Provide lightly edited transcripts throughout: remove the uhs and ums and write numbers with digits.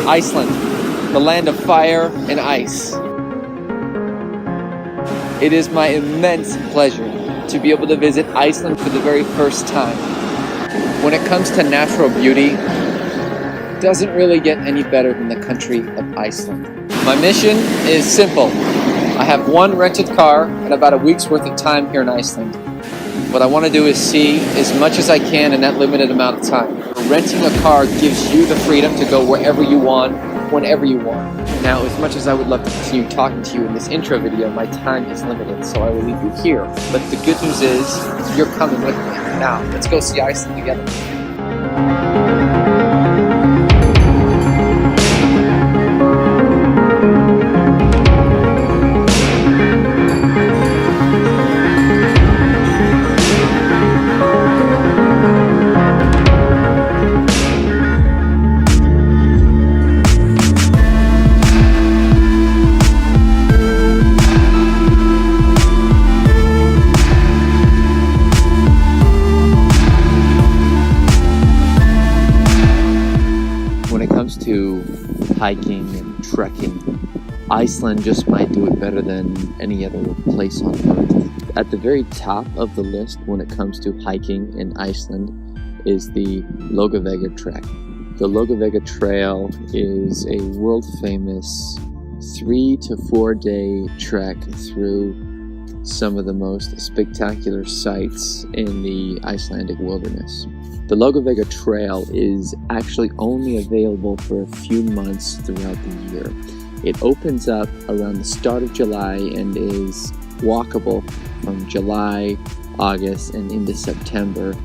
Iceland, the land of fire and ice. It is my immense pleasure to be able to visit Iceland for the very first time. When it comes to natural beauty, it doesn't really get any better than the country of Iceland. My mission is simple. I have one rented car and about a week's worth of time here in Iceland. What I want to do is see as much as I can in that limited amount of time. Renting a car gives you the freedom to go wherever you want, whenever you want. Now, as much as I would love to continue talking to you in this intro video, my time is limited, so I will leave you here. But the good news is, you're coming with me. Now, let's go see Iceland together. To hiking and trekking, Iceland just might do it better than any other place on earth. At the very top of the list when it comes to hiking in Iceland is the Laugavega Trek. The Laugavega Trail is a world-famous 3 to 4 day trek through some of the most spectacular sights in the Icelandic wilderness. The Laugavega Trail is actually only available for a few months throughout the year. It opens up around the start of July and is walkable from July, August, and into September.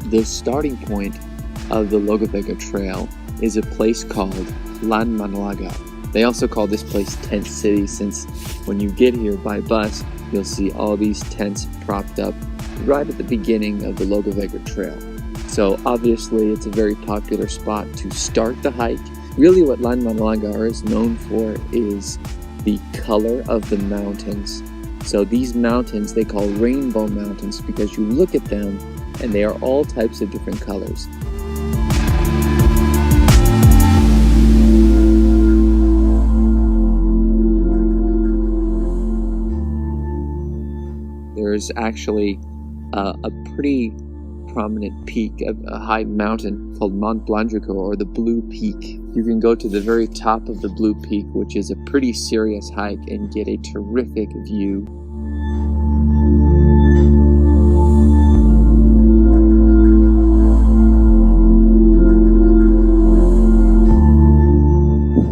The starting point of the Laugavega Trail is a place called Landmannalaugar. They also call this place Tent City, since when you get here by bus, you'll see all these tents propped up right at the beginning of the Laugavega Trail. So obviously it's a very popular spot to start the hike. Really what Landmannalaugar is known for is the color of the mountains. So these mountains they call rainbow mountains because you look at them and they are all types of different colors. There's actually a pretty prominent peak of a high mountain called Mount Blanjuka, or the Blue Peak. You can go to the very top of the Blue Peak, which is a pretty serious hike, and get a terrific view.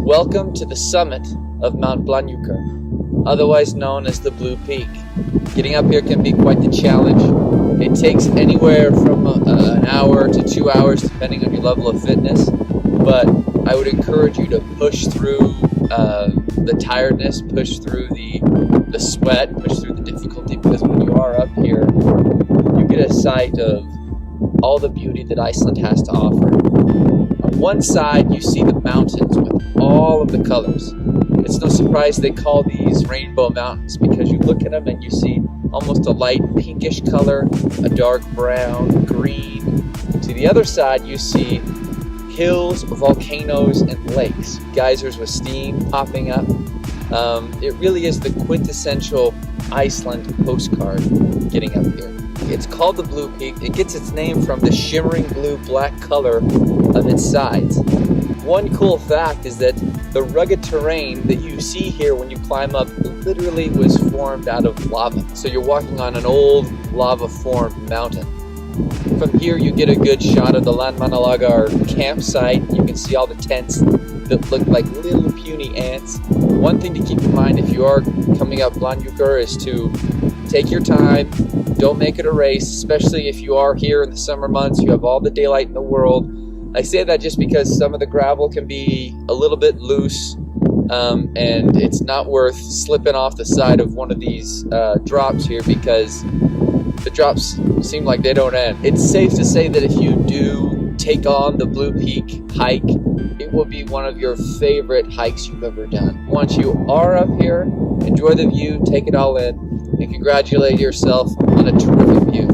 Welcome to the summit of Mount Blanjuka, otherwise known as the Blue Peak. Getting up here can be quite the challenge. It takes anywhere from an hour to 2 hours depending on your level of fitness, but I would encourage you to push through the tiredness, push through the sweat, push through the difficulty, because when you are up here, you get a sight of all the beauty that Iceland has to offer. On one side, you see the mountains with all of the colors. It's no surprise they call these rainbow mountains, because you look at them and you see almost a light pinkish color, a dark brown, green. To the other side, you see hills, volcanoes, and lakes, geysers with steam popping up. It really is the quintessential Iceland postcard getting up here. It's called the Blue Peak. It gets its name from the shimmering blue-black color of its sides. One cool fact is that the rugged terrain that you see here when you climb up literally was formed out of lava. So you're walking on an old lava-formed mountain. From here you get a good shot of the Landmannalaugar campsite. You can see all the tents that look like little puny ants. One thing to keep in mind if you are coming up Blanjuka is to take your time. Don't make it a race, especially if you are here in the summer months. You have all the daylight in the world. I say that just because some of the gravel can be a little bit loose, and it's not worth slipping off the side of one of these drops here, because the drops seem like they don't end. It's safe to say that if you do take on the Blue Peak hike, it will be one of your favorite hikes you've ever done. Once you are up here, enjoy the view, take it all in, and congratulate yourself on a terrific view.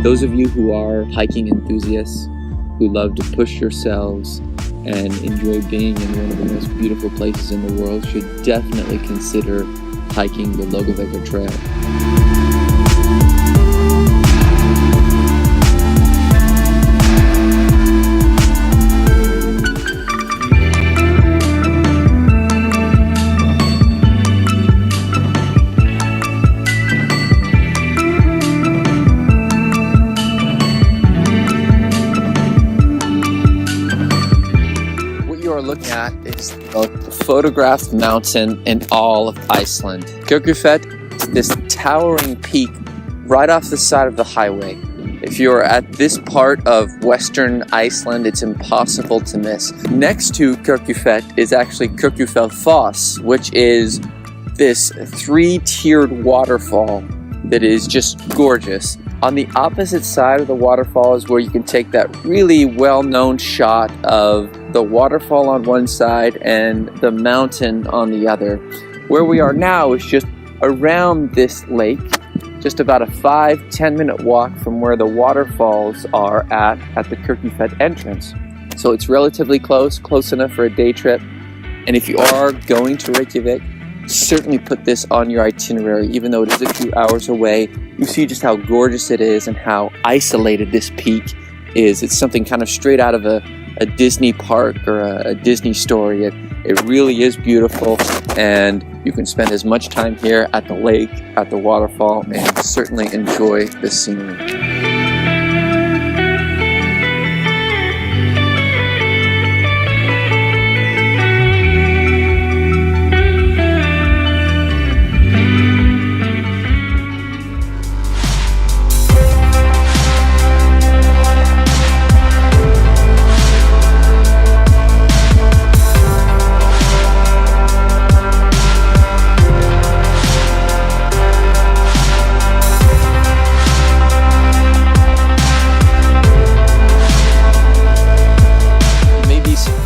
Those of you who are hiking enthusiasts, who love to push yourselves and enjoy being in one of the most beautiful places in the world should definitely consider hiking the Logavega Trail. Looking at is the photographed mountain in all of Iceland. Kirkjufell, this towering peak right off the side of the highway. If you're at this part of western Iceland, it's impossible to miss. Next to Kirkjufell is actually Kirkjufell Foss, which is this three-tiered waterfall that is just gorgeous. On the opposite side of the waterfall is where you can take that really well-known shot of the waterfall on one side and the mountain on the other. Where we are now is just around this lake, just about a 5-10 minute walk from where the waterfalls are at the Kirkjufell entrance. So it's relatively close enough for a day trip. And if you are going to Reykjavik, certainly put this on your itinerary. Even though it is a few hours away, you see just how gorgeous it is and how isolated this peak is. It's something kind of straight out of a Disney park or a Disney story. It really is beautiful, and you can spend as much time here at the lake, at the waterfall, and certainly enjoy the scenery.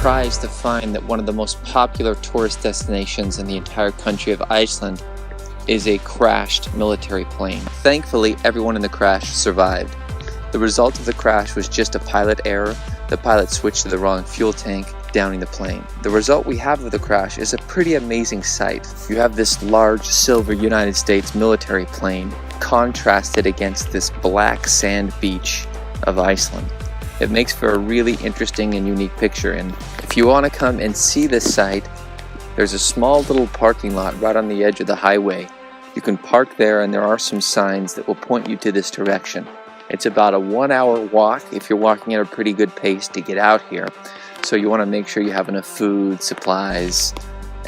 Surprised to find that one of the most popular tourist destinations in the entire country of Iceland is a crashed military plane. Thankfully, everyone in the crash survived. The result of the crash was just a pilot error. The pilot switched to the wrong fuel tank, downing the plane. The result we have of the crash is a pretty amazing sight. You have this large silver United States military plane contrasted against this black sand beach of Iceland. It makes for a really interesting and unique picture, and if you want to come and see this site, there's a small little parking lot right on the edge of the highway. You can park there, and there are some signs that will point you to this direction. It's about a 1-hour walk if you're walking at a pretty good pace to get out here, so you want to make sure you have enough food, supplies,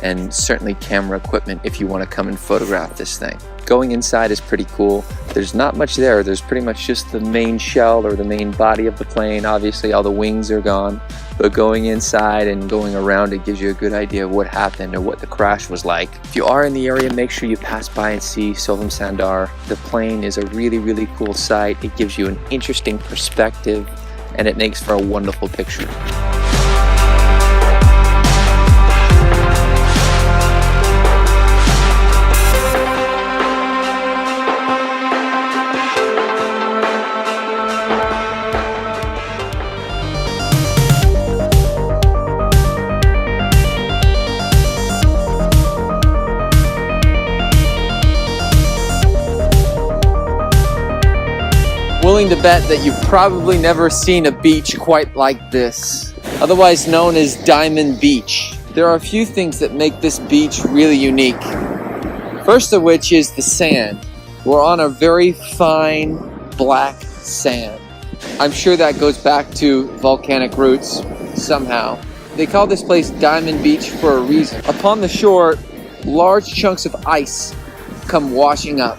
and certainly camera equipment if you want to come and photograph this thing. Going inside is pretty cool. There's not much there. There's pretty much just the main shell or the main body of the plane. Obviously all the wings are gone, but going inside and going around it gives you a good idea of what happened or what the crash was like. If you are in the area, make sure you pass by and see Sandar. The plane is a really cool sight. It gives you an interesting perspective, and it makes for a wonderful picture. Willing to bet that you've probably never seen a beach quite like this, otherwise known as Diamond Beach. There are a few things that make this beach really unique. First of which is the sand. We're on a very fine black sand. I'm sure that goes back to volcanic roots somehow. They call this place Diamond Beach for a reason. Upon the shore, large chunks of ice come washing up,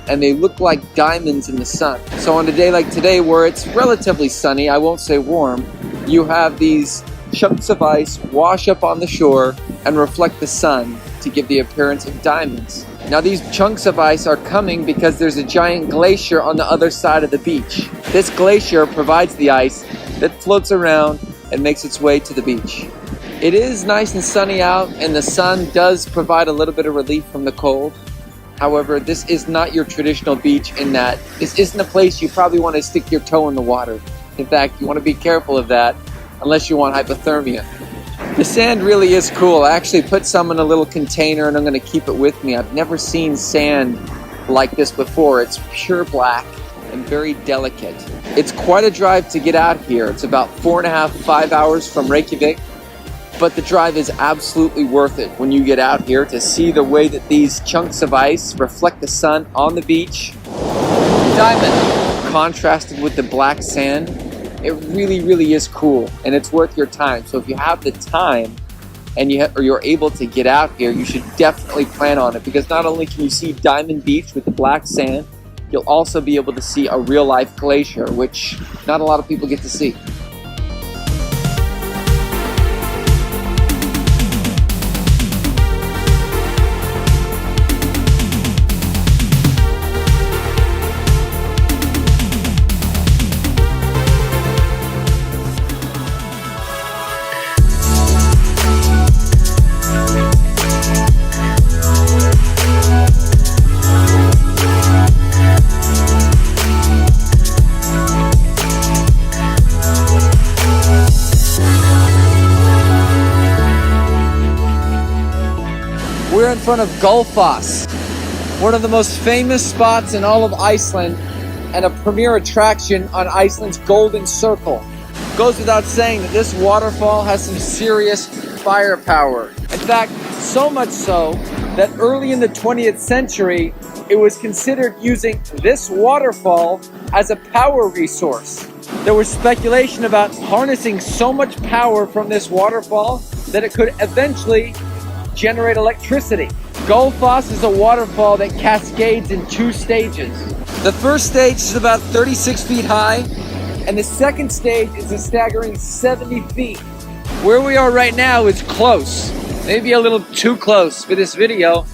and they look like diamonds in the sun. So on a day like today, where it's relatively sunny, I won't say warm, you have these chunks of ice wash up on the shore and reflect the sun to give the appearance of diamonds. Now these chunks of ice are coming because there's a giant glacier on the other side of the beach. This glacier provides the ice that floats around and makes its way to the beach. It is nice and sunny out, and the sun does provide a little bit of relief from the cold. However, this is not your traditional beach in that this isn't a place you probably want to stick your toe in the water. In fact, you want to be careful of that unless you want hypothermia. The sand really is cool. I actually put some in a little container and I'm going to keep it with me. I've never seen sand like this before. It's pure black and very delicate. It's quite a drive to get out here. It's about 4.5 to 5 hours from Reykjavik, but the drive is absolutely worth it when you get out here to see the way that these chunks of ice reflect the sun on the beach. Diamond contrasted with the black sand. It really is cool, and it's worth your time. So if you have the time and you're able to get out here, you should definitely plan on it, because not only can you see Diamond Beach with the black sand, you'll also be able to see a real-life glacier, which not a lot of people get to see. We're in front of Gullfoss, one of the most famous spots in all of Iceland and a premier attraction on Iceland's Golden Circle. Goes without saying that this waterfall has some serious firepower. In fact, so much so that early in the 20th century, it was considered using this waterfall as a power resource. There was speculation about harnessing so much power from this waterfall that it could eventually generate electricity. Gullfoss is a waterfall that cascades in 2 stages. The first stage is about 36 feet high, and the second stage is a staggering 70 feet. Where we are right now is close, maybe a little too close for this video,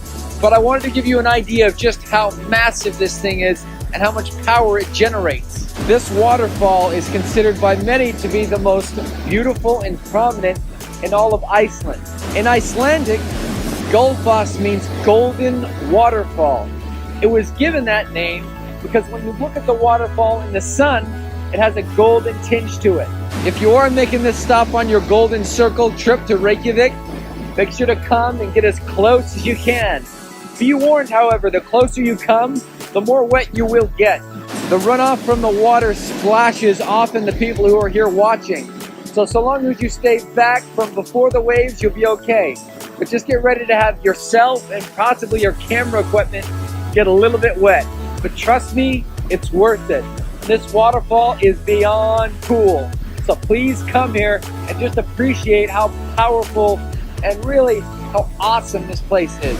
but I wanted to give you an idea of just how massive this thing is and how much power it generates. This waterfall is considered by many to be the most beautiful and prominent in all of Iceland. In Icelandic, Gullfoss means golden waterfall. It was given that name because when you look at the waterfall in the sun, it has a golden tinge to it. If you are making this stop on your Golden Circle trip to Reykjavik, make sure to come and get as close as you can. Be warned, however, the closer you come, the more wet you will get. The runoff from the water splashes often the people who are here watching. So long as you stay back from before the waves, you'll be okay. But just get ready to have yourself and possibly your camera equipment get a little bit wet. But trust me, it's worth it. This waterfall is beyond cool. So please come here and just appreciate how powerful and really how awesome this place is.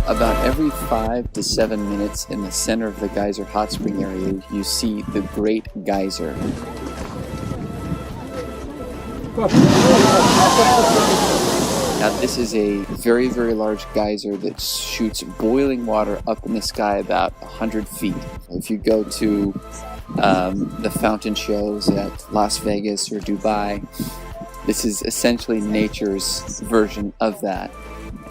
About every 5 to 7 minutes in the center of the geyser hot spring area, you see the Great Geyser. Now this is a very large geyser that shoots boiling water up in the sky about 100 feet. If you go to the fountain shows at Las Vegas or Dubai, this is essentially nature's version of that.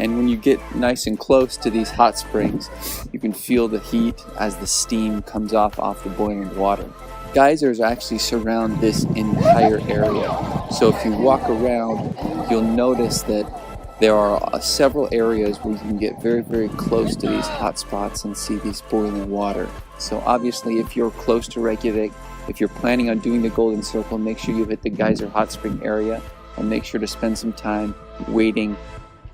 And when you get nice and close to these hot springs, you can feel the heat as the steam comes off the boiling water. Geysers actually surround this entire area. So if you walk around, you'll notice that there are several areas where you can get very close to these hot spots and see these boiling water. So obviously if you're close to Reykjavik, if you're planning on doing the Golden Circle, make sure you hit the geyser hot spring area and make sure to spend some time waiting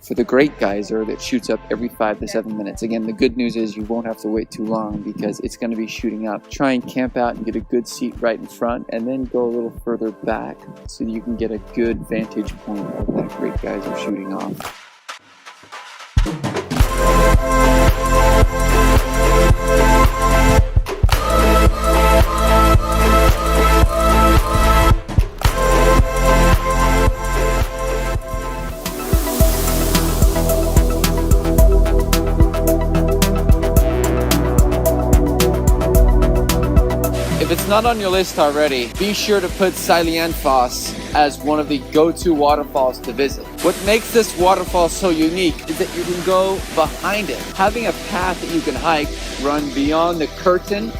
for the Great Geyser that shoots up every 5 to 7 minutes. Again, the good news is you won't have to wait too long because it's going to be shooting up. Try and camp out and get a good seat right in front, and then go a little further back so you can get a good vantage point of that Great Geyser shooting off. If it's not on your list already, be sure to put Iceland as one of the go-to waterfalls to visit. What makes this waterfall so unique is that you can go behind it. Having a path that you can hike, run beyond the curtain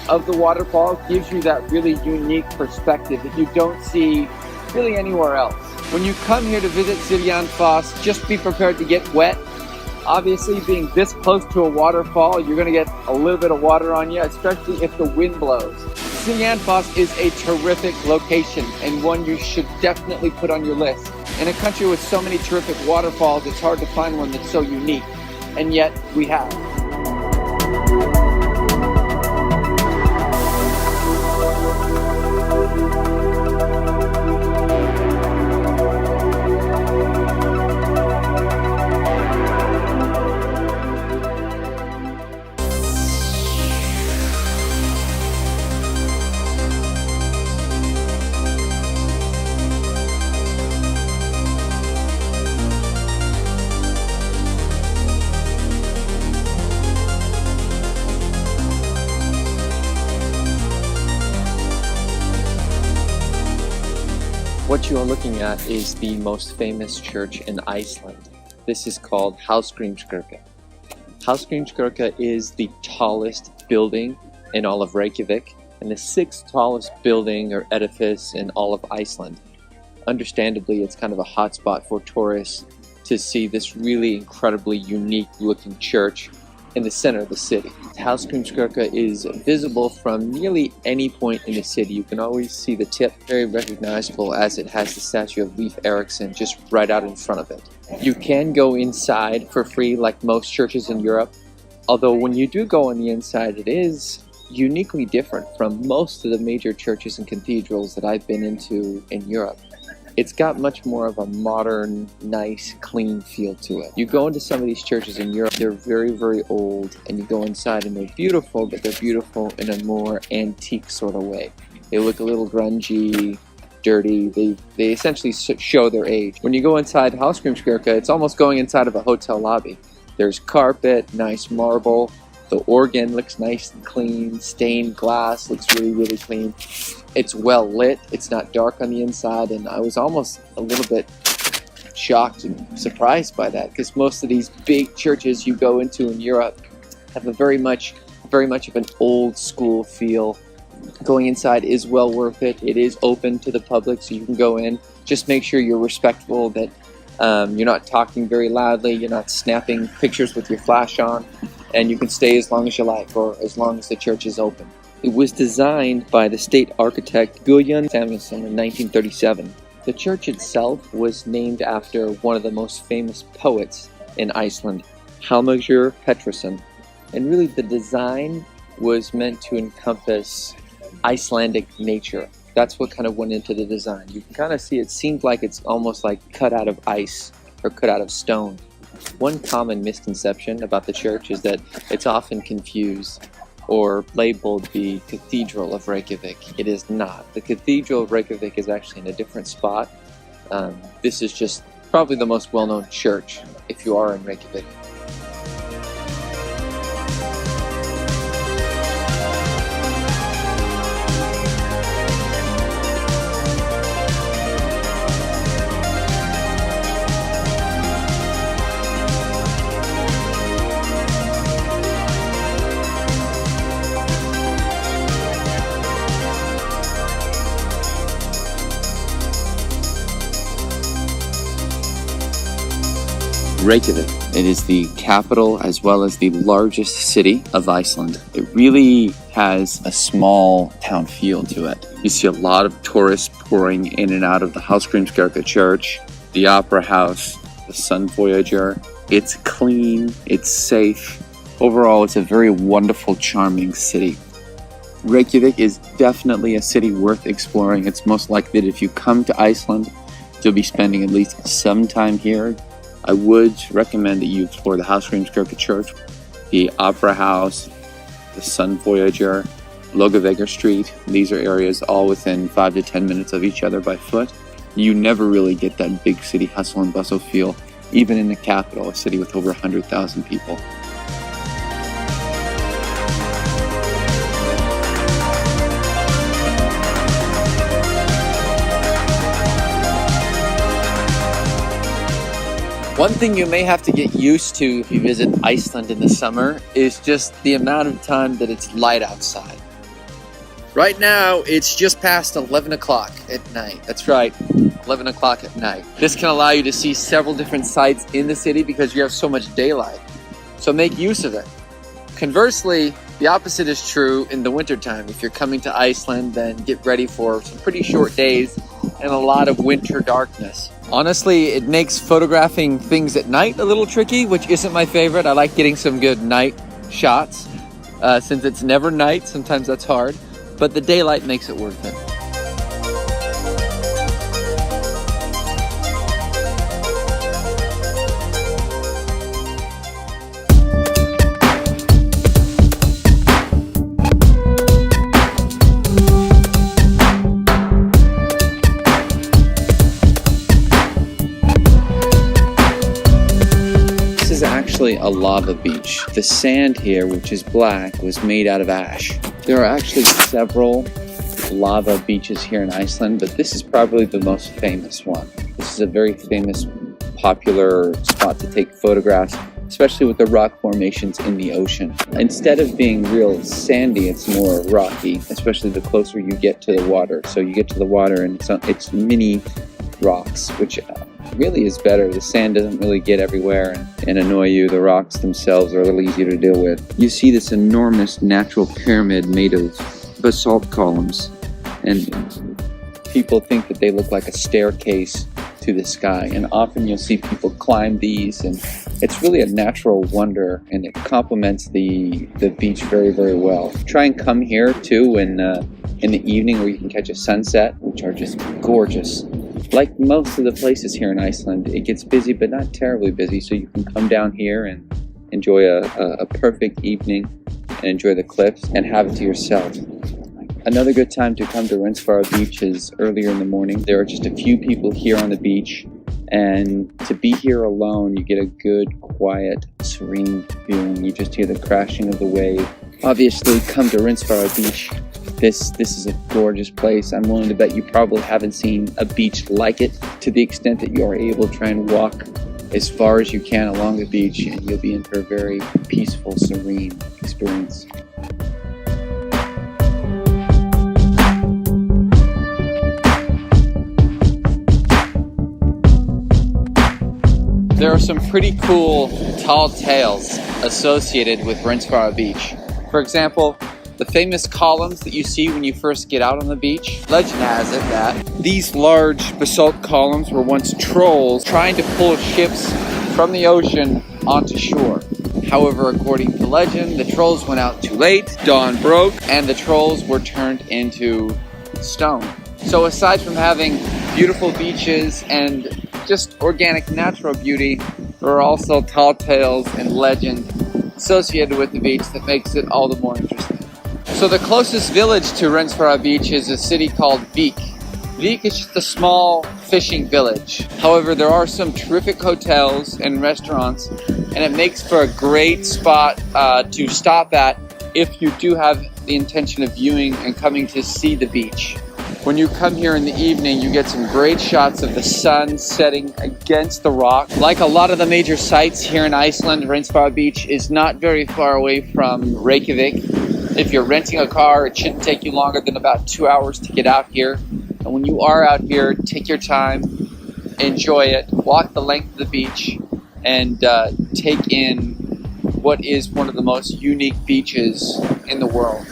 of the waterfall gives you that really unique perspective that you don't see really anywhere else. When you come here to visit Iceland, just be prepared to get wet. Obviously, being this close to a waterfall, you're going to get a little bit of water on you, especially if the wind blows. Iceland is a terrific location and one you should definitely put on your list. In a country with so many terrific waterfalls, it's hard to find one that's so unique, and yet we have. What you are looking at is the most famous church in Iceland. This is called Hallgrímskirkja. Hallgrímskirkja is the tallest building in all of Reykjavik and the 6th tallest building or edifice in all of Iceland. Understandably, it's kind of a hotspot for tourists to see this really incredibly unique looking church in the center of the city. Hallgrímskirkja is visible from nearly any point in the city. You can always see the tip, very recognizable as it has the statue of Leif Erikson just right out in front of it. You can go inside for free like most churches in Europe, although when you do go on the inside, it is uniquely different from most of the major churches and cathedrals that I've been into in Europe. It's got much more of a modern, nice, clean feel to it. You go into some of these churches in Europe, they're very, very old, and you go inside and they're beautiful, but they're beautiful in a more antique sort of way. They look a little grungy, dirty. They essentially show their age. When you go inside Hallgrímskirkja, it's almost going inside of a hotel lobby. There's carpet, nice marble. The organ looks nice and clean. Stained glass looks really, really clean. It's well lit. It's not dark on the inside, and I was almost a little bit shocked and surprised by that, because most of these big churches you go into in Europe have a very much of an old school feel. Going inside is well worth it. It is open to the public, so you can go in. Just make sure you're respectful, that you're not talking very loudly, you're not snapping pictures with your flash on, and you can stay as long as you like, or as long as the church is open. It was designed by the state architect Guðjón Samuelsson in 1937. The church itself was named after one of the most famous poets in Iceland, Hallgrímur Pétursson. And really the design was meant to encompass Icelandic nature. That's what kind of went into the design. You can kind of see it seemed like it's almost like cut out of ice or cut out of stone. One common misconception about the church is that it's often confused or labeled the Cathedral of Reykjavik. It is not. The Cathedral of Reykjavik is actually in a different spot. This is just probably the most well-known church if you are in Reykjavik. Reykjavik. It is the capital as well as the largest city of Iceland. It really has a small town feel to it. You see a lot of tourists pouring in and out of the Hallgrímskirkja church, the opera house, the Sun Voyager. It's clean, it's safe. Overall, it's a very wonderful, charming city. Reykjavik is definitely a city worth exploring. It's most likely that if you come to Iceland, you'll be spending at least some time here. I would recommend that you explore the Hallgrímskirkja Church, the Opera House, the Sun Voyager, Laugavegur Street. These are areas all within 5 to 10 minutes of each other by foot. You never really get that big city hustle and bustle feel, even in the capital, a city with over 100,000 people. One thing you may have to get used to if you visit Iceland in the summer is just the amount of time that it's light outside. Right now, it's just past 11 o'clock at night. That's right, 11 o'clock at night. This can allow you to see several different sites in the city because you have so much daylight. So make use of it. Conversely, the opposite is true in the wintertime. If you're coming to Iceland, then get ready for some pretty short days and a lot of winter darkness. Honestly, it makes photographing things at night a little tricky, which isn't my favorite. I like getting some good night shots. Since it's never night, sometimes that's hard, but the daylight makes it worth it. This is actually a lava beach. The sand here, which is black, was made out of ash. There are actually several lava beaches here in Iceland, but this is probably the most famous one. This is a very famous, popular spot to take photographs, especially with the rock formations in the ocean. Instead of being real sandy, it's more rocky, especially the closer you get to the water. So you get to the water and it's mini rocks, which really is better. The sand doesn't really get everywhere and annoy you. The rocks themselves are a little easier to deal with. You see this enormous natural pyramid made of basalt columns, and people think that they look like a staircase to the sky, and often you'll see people climb these, and it's really a natural wonder, and it complements the beach very, very well. Try and come here too in the evening where you can catch a sunset, which are just gorgeous. Like most of the places here in Iceland, it gets busy, but not terribly busy, so you can come down here and enjoy a perfect evening and enjoy the cliffs and have it to yourself. Another good time to come to Rensfara Beach is earlier in the morning. There are just a few people here on the beach, and to be here alone, you get a good, quiet, serene feeling. You just hear the crashing of the wave. Obviously, come to Rensfara Beach. This is a gorgeous place. I'm willing to bet you probably haven't seen a beach like it. To the extent that you are able to try and walk as far as you can along the beach, and you'll be in for a very peaceful, serene experience. There are some pretty cool tall tales associated with Rensfara Beach. For example, the famous columns that you see when you first get out on the beach. Legend has it that these large basalt columns were once trolls trying to pull ships from the ocean onto shore. However, according to legend, the trolls went out too late, dawn broke, and the trolls were turned into stone. So aside from having beautiful beaches and just organic natural beauty, there are also tall tales and legend associated with the beach that makes it all the more interesting. So the closest village to Rensfara Beach is a city called Vik. Vik is just a small fishing village. However, there are some terrific hotels and restaurants, and it makes for a great spot to stop at if you do have the intention of viewing and coming to see the beach. When you come here in the evening, you get some great shots of the sun setting against the rock. Like a lot of the major sites here in Iceland, Rensfara Beach is not very far away from Reykjavik. If you're renting a car, it shouldn't take you longer than about 2 hours to get out here. And when you are out here, take your time, enjoy it, walk the length of the beach, and take in what is one of the most unique beaches in the world.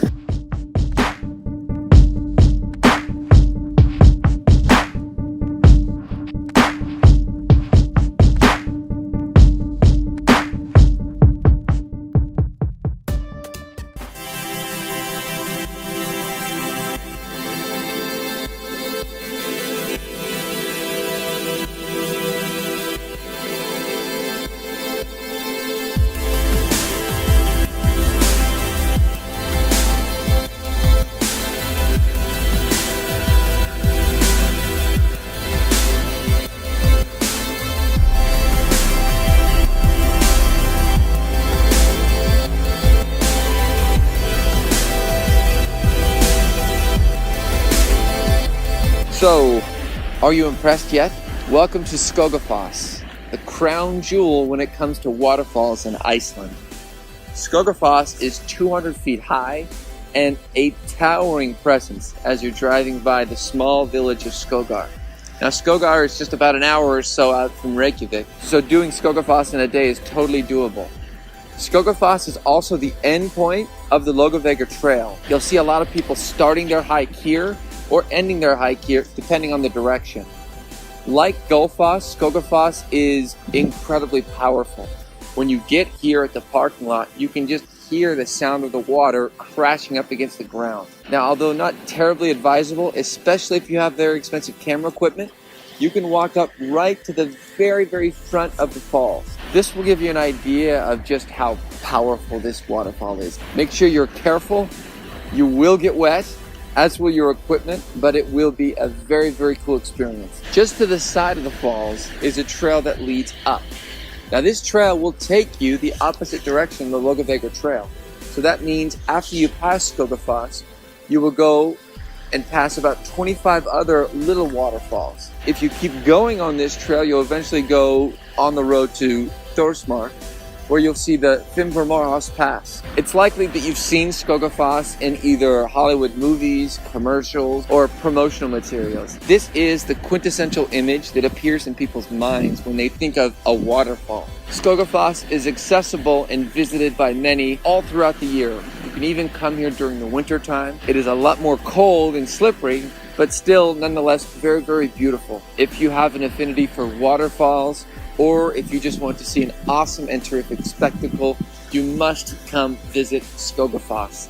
So, are you impressed yet? Welcome to Skogafoss, the crown jewel when it comes to waterfalls in Iceland. Skogafoss is 200 feet high and a towering presence as you're driving by the small village of Skogar. Now, Skogar is just about an hour or so out from Reykjavik, so doing Skogafoss in a day is totally doable. Skogafoss is also the end point of the Laugavegur Trail. You'll see a lot of people starting their hike here or ending their hike here, depending on the direction. Like Gullfoss, Skogafoss is incredibly powerful. When you get here at the parking lot, you can just hear the sound of the water crashing up against the ground. Now, although not terribly advisable, especially if you have very expensive camera equipment, you can walk up right to the very, very front of the falls. This will give you an idea of just how powerful this waterfall is. Make sure you're careful. You will get wet, as will your equipment, but it will be a very, very cool experience. Just to the side of the falls is a trail that leads up. Now, this trail will take you the opposite direction of the Laugavegur Trail. So that means after you pass Skogafoss, you will go and pass about 25 other little waterfalls. If you keep going on this trail, you'll eventually go on the road to Thorsmark, where you'll see the Fimmvörðuháls Pass. It's likely that you've seen Skogafoss in either Hollywood movies, commercials, or promotional materials. This is the quintessential image that appears in people's minds when they think of a waterfall. Skogafoss is accessible and visited by many all throughout the year. You can even come here during the winter time. It is a lot more cold and slippery, but still nonetheless very, very beautiful. If you have an affinity for waterfalls, or if you just want to see an awesome and terrific spectacle, you must come visit Skogafoss.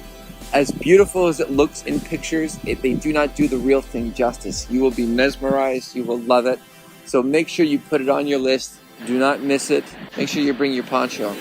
As beautiful as it looks in pictures, they do not do the real thing justice. You will be mesmerized, you will love it. So make sure you put it on your list. Do not miss it. Make sure you bring your poncho.